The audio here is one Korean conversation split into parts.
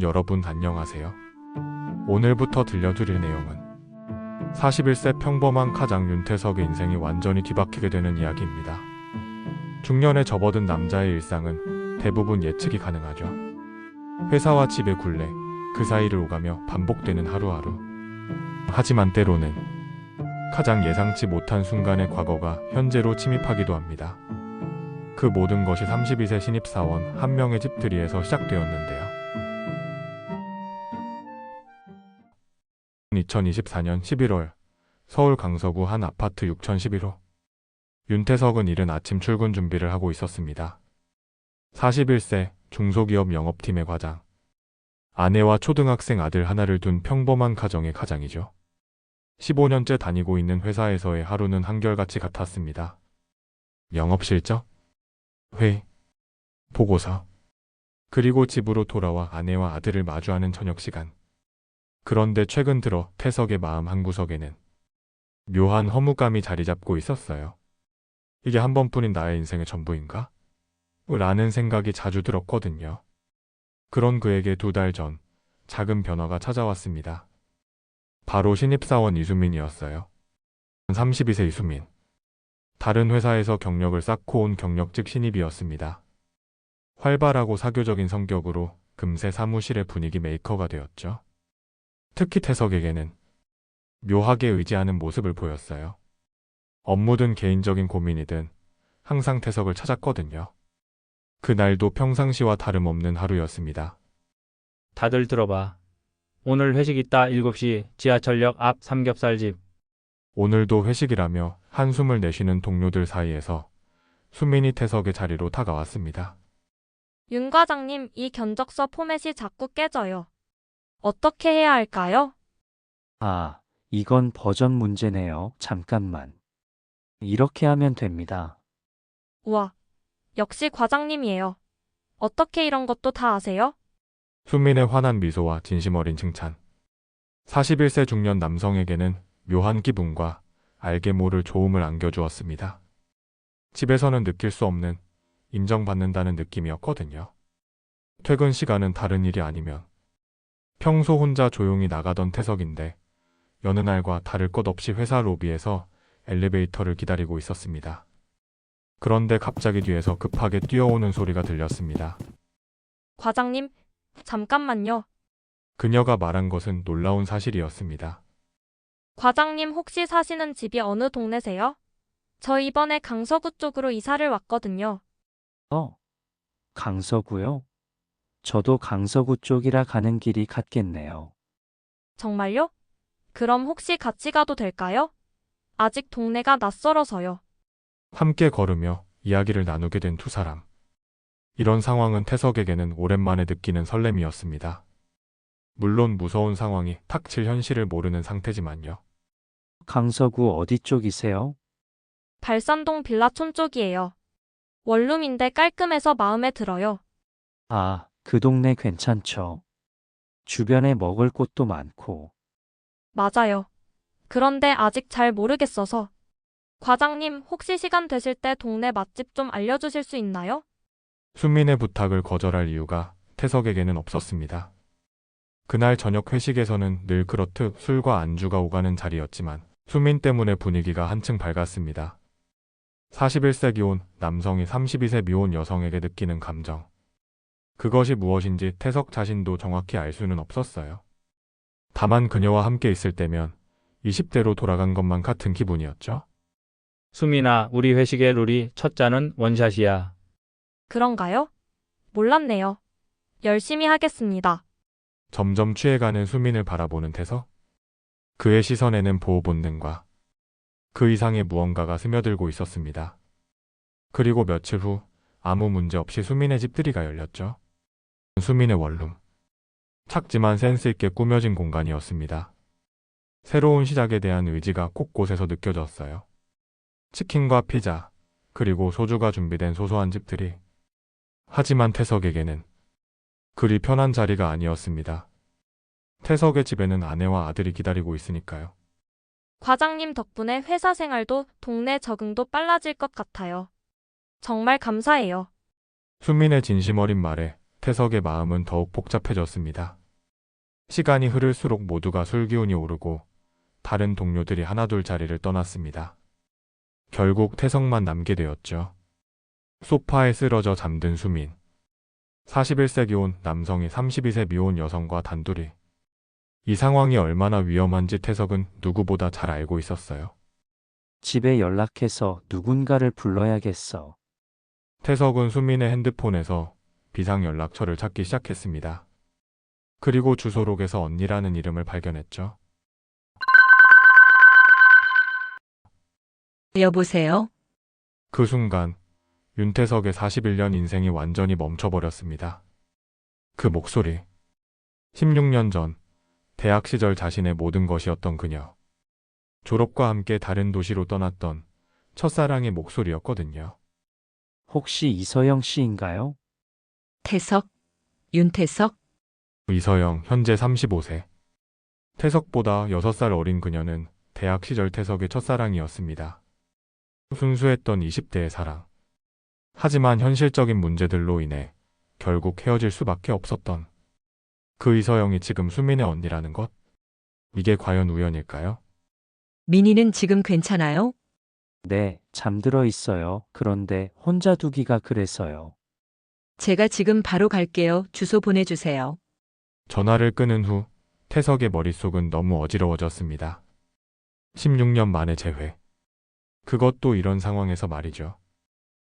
여러분 안녕하세요. 오늘부터 들려드릴 내용은 41세 평범한 카장 윤태석의 인생이 완전히 뒤바뀌게 되는 이야기입니다. 중년에 접어든 남자의 일상은 대부분 예측이 가능하죠. 회사와 집의 굴레, 그 사이를 오가며 반복되는 하루하루. 하지만 때로는 가장 예상치 못한 순간의 과거가 현재로 침입하기도 합니다. 그 모든 것이 32세 신입사원 한 명의 집들이에서 시작되었는데요. 2024년 11월 서울 강서구 한 아파트 6011호. 윤태석은 이른 아침 출근 준비를 하고 있었습니다. 41세 중소기업 영업팀의 과장. 아내와 초등학생 아들 하나를 둔 평범한 가정의 가장이죠. 15년째 다니고 있는 회사에서의 하루는 한결같이 같았습니다. 영업실적, 회의, 보고서, 그리고 집으로 돌아와 아내와 아들을 마주하는 저녁 시간. 그런데 최근 들어 태석의 마음 한구석에는 묘한 허무감이 자리 잡고 있었어요. 이게 한 번뿐인 나의 인생의 전부인가? 라는 생각이 자주 들었거든요. 그런 그에게 2달 전 작은 변화가 찾아왔습니다. 바로 신입사원 이수민이었어요. 32세 이수민. 다른 회사에서 경력을 쌓고 온 경력직 신입이었습니다. 활발하고 사교적인 성격으로 금세 사무실의 분위기 메이커가 되었죠. 특히 태석에게는 묘하게 의지하는 모습을 보였어요. 업무든 개인적인 고민이든 항상 태석을 찾았거든요. 그날도 평상시와 다름없는 하루였습니다. 다들 들어봐. 오늘 회식 있다. 7시 지하철역 앞 삼겹살집. 오늘도 회식이라며 한숨을 내쉬는 동료들 사이에서 수민이 태석의 자리로 다가왔습니다. 윤 과장님, 이 견적서 포맷이 자꾸 깨져요. 어떻게 해야 할까요? 아, 이건 버전 문제네요. 잠깐만. 이렇게 하면 됩니다. 우와, 역시 과장님이에요. 어떻게 이런 것도 다 아세요? 수민의 환한 미소와 진심 어린 칭찬. 41세 중년 남성에게는 묘한 기분과 알게 모를 좋음을 안겨주었습니다. 집에서는 느낄 수 없는 인정받는다는 느낌이었거든요. 퇴근 시간은 다른 일이 아니면 평소 혼자 조용히 나가던 태석인데 여느 날과 다를 것 없이 회사 로비에서 엘리베이터를 기다리고 있었습니다. 그런데 갑자기 뒤에서 급하게 뛰어오는 소리가 들렸습니다. 과장님, 잠깐만요. 그녀가 말한 것은 놀라운 사실이었습니다. 과장님 혹시 사시는 집이 어느 동네세요? 저 이번에 강서구 쪽으로 이사를 왔거든요. 강서구요? 저도 강서구 쪽이라 가는 길이 같겠네요. 정말요? 그럼 혹시 같이 가도 될까요? 아직 동네가 낯설어서요. 함께 걸으며 이야기를 나누게 된 2사람. 이런 상황은 태석에게는 오랜만에 느끼는 설렘이었습니다. 물론 무서운 상황이 닥칠 현실을 모르는 상태지만요. 강서구 어디 쪽이세요? 발산동 빌라촌 쪽이에요. 원룸인데 깔끔해서 마음에 들어요. 아, 그 동네 괜찮죠. 주변에 먹을 곳도 많고. 맞아요. 그런데 아직 잘 모르겠어서. 과장님, 혹시 시간 되실 때 동네 맛집 좀 알려주실 수 있나요? 수민의 부탁을 거절할 이유가 태석에게는 없었습니다. 그날 저녁 회식에서는 늘 그렇듯 술과 안주가 오가는 자리였지만 수민 때문에 분위기가 한층 밝았습니다. 41세 기혼 남성이 32세 미혼 여성에게 느끼는 감정. 그것이 무엇인지 태석 자신도 정확히 알 수는 없었어요. 다만 그녀와 함께 있을 때면 20대로 돌아간 것만 같은 기분이었죠. 수민아, 우리 회식의 룰이 첫 잔은 원샷이야. 그런가요? 몰랐네요. 열심히 하겠습니다. 점점 취해가는 수민을 바라보는 태석. 그의 시선에는 보호 본능과 그 이상의 무언가가 스며들고 있었습니다. 그리고 며칠 후 아무 문제 없이 수민의 집들이가 열렸죠. 수민의 원룸. 작지만 센스 있게 꾸며진 공간이었습니다. 새로운 시작에 대한 의지가 곳곳에서 느껴졌어요. 치킨과 피자, 그리고 소주가 준비된 소소한 집들이. 하지만 태석에게는 그리 편한 자리가 아니었습니다. 태석의 집에는 아내와 아들이 기다리고 있으니까요. 과장님 덕분에 회사 생활도 동네 적응도 빨라질 것 같아요. 정말 감사해요. 수민의 진심 어린 말에 태석의 마음은 더욱 복잡해졌습니다. 시간이 흐를수록 모두가 술 기운이 오르고 다른 동료들이 하나둘 자리를 떠났습니다. 결국 태석만 남게 되었죠. 소파에 쓰러져 잠든 수민. 41세 기혼 남성이 32세 미혼 여성과 단둘이. 이 상황이 얼마나 위험한지 태석은 누구보다 잘 알고 있었어요. 집에 연락해서 누군가를 불러야겠어. 태석은 수민의 핸드폰에서 비상연락처를 찾기 시작했습니다. 그리고 주소록에서 언니라는 이름을 발견했죠. 여보세요? 그 순간 윤태석의 41년 인생이 완전히 멈춰버렸습니다. 그 목소리. 16년 전 대학 시절 자신의 모든 것이었던 그녀. 졸업과 함께 다른 도시로 떠났던 첫사랑의 목소리였거든요. 혹시 이서영 씨인가요? 태석? 윤태석? 이서영 현재 35세. 태석보다 6살 어린 그녀는 대학 시절 태석의 첫사랑이었습니다. 순수했던 20대의 사랑. 하지만 현실적인 문제들로 인해 결국 헤어질 수밖에 없었던 그 이서영이 지금 수민의 언니라는 것? 이게 과연 우연일까요? 민희는 지금 괜찮아요? 네, 잠들어 있어요. 그런데 혼자 두기가 그래서요. 제가 지금 바로 갈게요. 주소 보내주세요. 전화를 끊은 후 태석의 머릿속은 너무 어지러워졌습니다. 16년 만에 재회. 그것도 이런 상황에서 말이죠.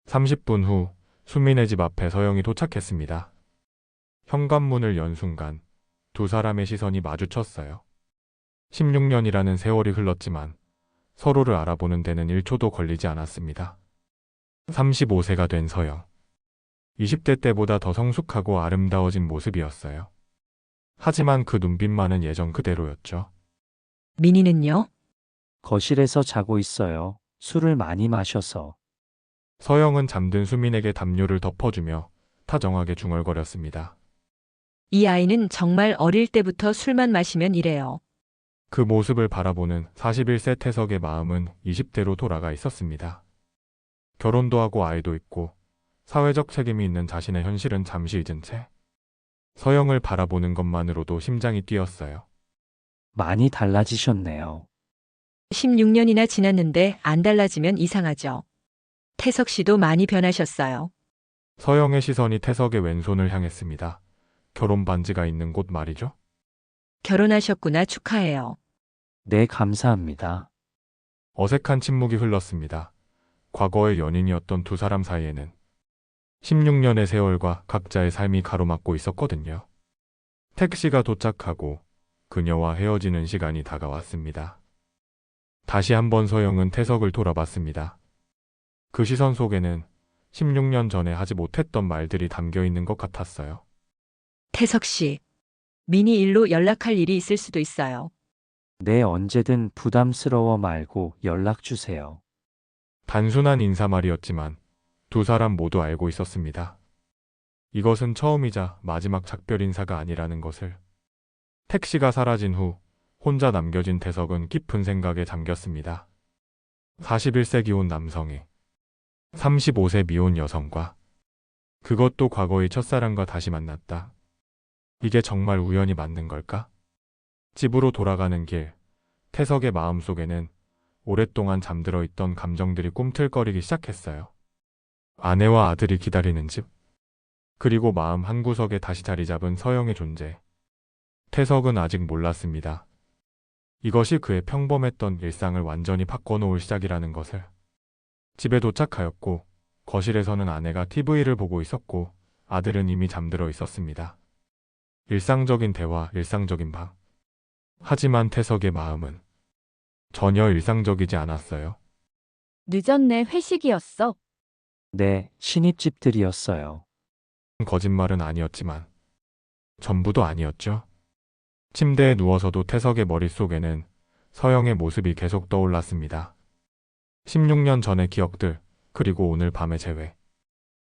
30분 후 수민의 집 앞에 서영이 도착했습니다. 현관문을 연 순간 두 사람의 시선이 마주쳤어요. 16년이라는 세월이 흘렀지만 서로를 알아보는 데는 1초도 걸리지 않았습니다. 35세가 된 서영. 20대 때보다 더 성숙하고 아름다워진 모습이었어요. 하지만 그 눈빛만은 예전 그대로였죠. 민희는요? 거실에서 자고 있어요. 술을 많이 마셔서. 서영은 잠든 수민에게 담요를 덮어주며 타정하게 중얼거렸습니다. 이 아이는 정말 어릴 때부터 술만 마시면 이래요. 그 모습을 바라보는 41세 태석의 마음은 20대로 돌아가 있었습니다. 결혼도 하고 아이도 있고 사회적 책임이 있는 자신의 현실은 잠시 잊은 채 서영을 바라보는 것만으로도 심장이 뛰었어요. 많이 달라지셨네요. 16년이나 지났는데 안 달라지면 이상하죠. 태석 씨도 많이 변하셨어요. 서영의 시선이 태석의 왼손을 향했습니다. 결혼 반지가 있는 곳 말이죠. 결혼하셨구나. 축하해요. 네, 감사합니다. 어색한 침묵이 흘렀습니다. 과거의 연인이었던 두 사람 사이에는 16년의 세월과 각자의 삶이 가로막고 있었거든요. 택시가 도착하고 그녀와 헤어지는 시간이 다가왔습니다. 다시 한번 서영은 태석을 돌아봤습니다. 그 시선 속에는 16년 전에 하지 못했던 말들이 담겨 있는 것 같았어요. 태석 씨. 민희 일로 연락할 일이 있을 수도 있어요. 네, 언제든 부담스러워 말고 연락 주세요. 단순한 인사말이었지만 두 사람 모두 알고 있었습니다. 이것은 처음이자 마지막 작별 인사가 아니라는 것을. 택시가 사라진 후 혼자 남겨진 태석은 깊은 생각에 잠겼습니다. 41세 기혼 남성이 35세 미혼 여성과 그것도 과거의 첫사랑과 다시 만났다. 이게 정말 우연이 맞는 걸까? 집으로 돌아가는 길, 태석의 마음속에는 오랫동안 잠들어 있던 감정들이 꿈틀거리기 시작했어요. 아내와 아들이 기다리는 집, 그리고 마음 한구석에 다시 자리 잡은 서영의 존재. 태석은 아직 몰랐습니다. 이것이 그의 평범했던 일상을 완전히 바꿔놓을 시작이라는 것을. 집에 도착하였고 거실에서는 아내가 TV를 보고 있었고 아들은 이미 잠들어 있었습니다. 일상적인 대화, 일상적인 방. 하지만 태석의 마음은 전혀 일상적이지 않았어요. 늦었네. 회식이었어. 네, 신입집들이었어요. 거짓말은 아니었지만 전부도 아니었죠. 침대에 누워서도 태석의 머릿속에는 서영의 모습이 계속 떠올랐습니다. 16년 전의 기억들, 그리고 오늘 밤의 재회.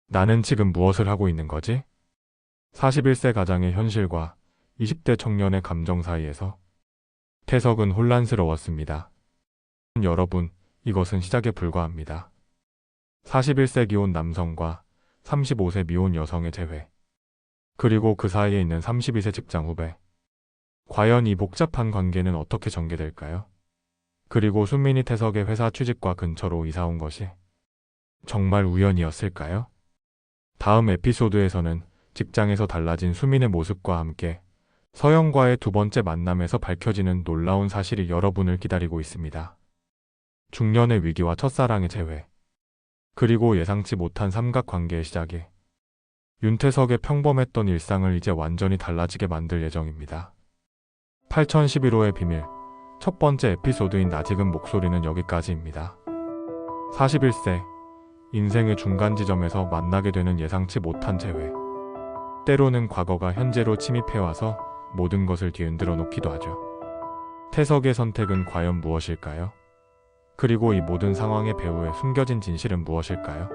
나는 지금 무엇을 하고 있는 거지? 41세 가장의 현실과 20대 청년의 감정 사이에서 태석은 혼란스러웠습니다. 여러분, 이것은 시작에 불과합니다. 41세 기혼 남성과 35세 미혼 여성의 재회. 그리고 그 사이에 있는 32세 직장 후배. 과연 이 복잡한 관계는 어떻게 전개될까요? 그리고 순민이 태석의 회사 취직과 근처로 이사 온 것이 정말 우연이었을까요? 다음 에피소드에서는 직장에서 달라진 수민의 모습과 함께 서영과의 두 번째 만남에서 밝혀지는 놀라운 사실이 여러분을 기다리고 있습니다. 중년의 위기와 첫사랑의 재회, 그리고 예상치 못한 삼각관계의 시작이 윤태석의 평범했던 일상을 이제 완전히 달라지게 만들 예정입니다. 8011호의 비밀 첫 번째 에피소드인 나 지금 목소리는 여기까지입니다. 41세 인생의 중간 지점에서 만나게 되는 예상치 못한 재회. 때로는 과거가 현재로 침입해와서 모든 것을 뒤흔들어 놓기도 하죠. 태석의 선택은 과연 무엇일까요? 그리고 이 모든 상황의 배후에 숨겨진 진실은 무엇일까요?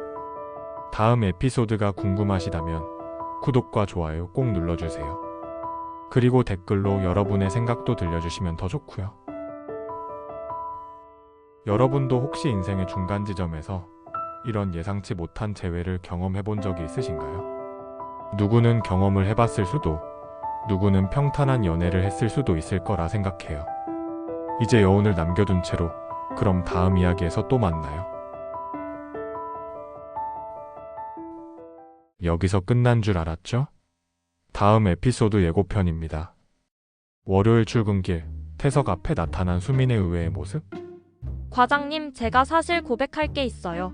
다음 에피소드가 궁금하시다면 구독과 좋아요 꼭 눌러주세요. 그리고 댓글로 여러분의 생각도 들려주시면 더 좋고요. 여러분도 혹시 인생의 중간 지점에서 이런 예상치 못한 재회를 경험해 본 적이 있으신가요? 누구는 경험을 해봤을 수도, 누구는 평탄한 연애를 했을 수도 있을 거라 생각해요. 이제 여운을 남겨둔 채로 그럼 다음 이야기에서 또 만나요. 여기서 끝난 줄 알았죠? 다음 에피소드 예고편입니다. 월요일 출근길, 태석 앞에 나타난 수민의 의외의 모습? 과장님, 제가 사실 고백할 게 있어요.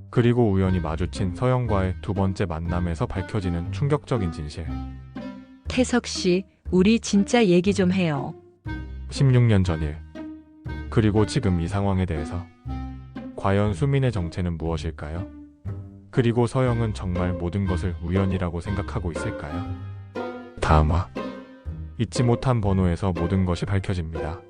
그리고 우연히 마주친 서영과의 두 번째 만남에서 밝혀지는 충격적인 진실. 태석 씨, 우리 진짜 얘기 좀 해요. 16년 전일. 그리고 지금 이 상황에 대해서 과연 수민의 정체는 무엇일까요? 그리고 서영은 정말 모든 것을 우연이라고 생각하고 있을까요? 다음화 잊지 못한 번호에서 모든 것이 밝혀집니다.